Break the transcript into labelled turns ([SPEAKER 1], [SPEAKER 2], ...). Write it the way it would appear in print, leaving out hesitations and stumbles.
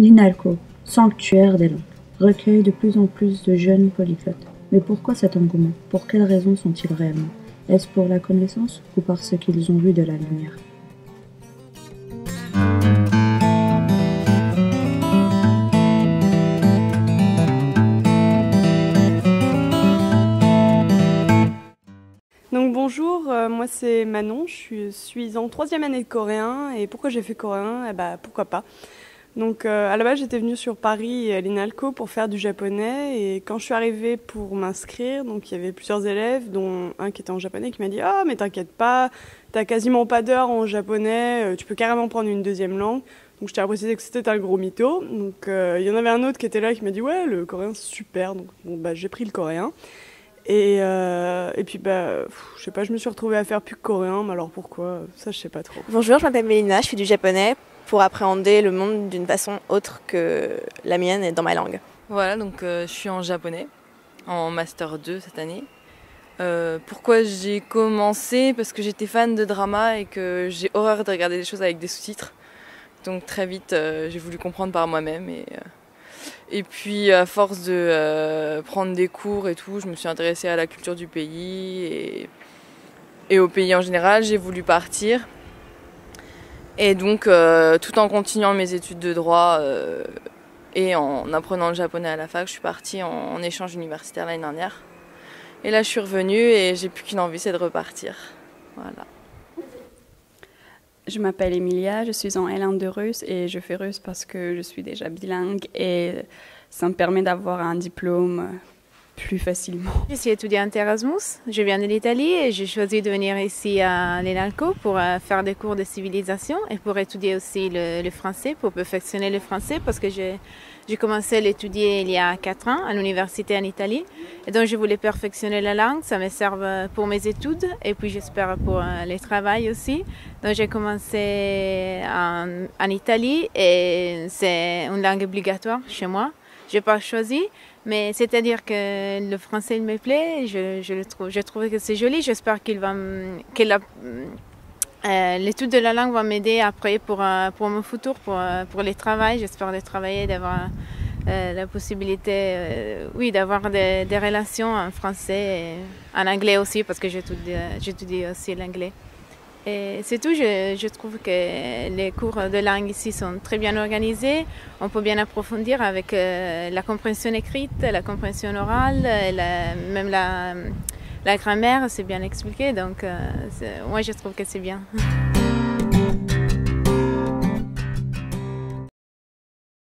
[SPEAKER 1] L'INALCO, sanctuaire des langues, recueille de plus en plus de jeunes polyglottes. Mais pourquoi cet engouement? Pour quelles raisons sont-ils réellement? Est-ce pour la connaissance ou parce qu'ils ont vu de la lumière?
[SPEAKER 2] Donc bonjour, moi c'est Manon, je suis en 3e année de coréen. Et pourquoi j'ai fait coréen? Pourquoi pas. Donc à la base j'étais venue sur Paris à l'INALCO pour faire du japonais, et quand je suis arrivée pour m'inscrire, donc il y avait plusieurs élèves dont un qui était en japonais qui m'a dit « Ah mais t'inquiète pas, t'as quasiment pas d'heures en japonais, tu peux carrément prendre une deuxième langue ». Donc je t'ai précisé que c'était un gros mytho. Donc il y en avait un autre qui était là qui m'a dit « Ouais, le coréen c'est super ». Donc bon, j'ai pris le coréen. Et puis je sais pas, je me suis retrouvée à faire plus que coréen, mais alors pourquoi, ça je sais pas trop.
[SPEAKER 3] Bonjour, je m'appelle Mélina, je fais du japonais pour appréhender le monde d'une façon autre que la mienne et dans ma langue.
[SPEAKER 4] Voilà, donc je suis en japonais, en Master 2 cette année. Pourquoi j'ai commencé? Parce que j'étais fan de drama et que j'ai horreur de regarder des choses avec des sous-titres. Donc très vite, j'ai voulu comprendre par moi-même. Et puis à force de prendre des cours et tout, je me suis intéressée à la culture du pays et au pays en général. J'ai voulu partir. Et donc tout en continuant mes études de droit et en apprenant le japonais à la fac, je suis partie en échange universitaire l'année dernière. Et là je suis revenue et j'ai plus qu'une envie, c'est de repartir. Voilà.
[SPEAKER 5] Je m'appelle Emilia, je suis en L1 de russe et je fais russe parce que je suis déjà bilingue et ça me permet d'avoir un diplôme plus facilement.
[SPEAKER 6] Je suis étudiante Erasmus, je viens de l'Italie et j'ai choisi de venir ici à l'INALCO pour faire des cours de civilisation et pour étudier aussi le français, pour perfectionner le français parce que j'ai commencé à l'étudier il y a 4 ans à l'université en Italie. Et donc je voulais perfectionner la langue, ça me sert pour mes études et puis j'espère pour le travail aussi. Donc j'ai commencé en Italie et c'est une langue obligatoire chez moi. Je n'ai pas choisi, mais c'est-à-dire que le français il me plaît, je trouve que c'est joli, j'espère l'étude de la langue va m'aider après pour mon futur, pour les travail. J'espère de travailler, d'avoir la possibilité d'avoir des relations en français et en anglais aussi, parce que j'étudie aussi l'anglais. Et c'est tout, je trouve que les cours de langue ici sont très bien organisés. On peut bien approfondir avec la compréhension écrite, la compréhension orale, même la grammaire, c'est bien expliqué. Donc moi je trouve que c'est bien.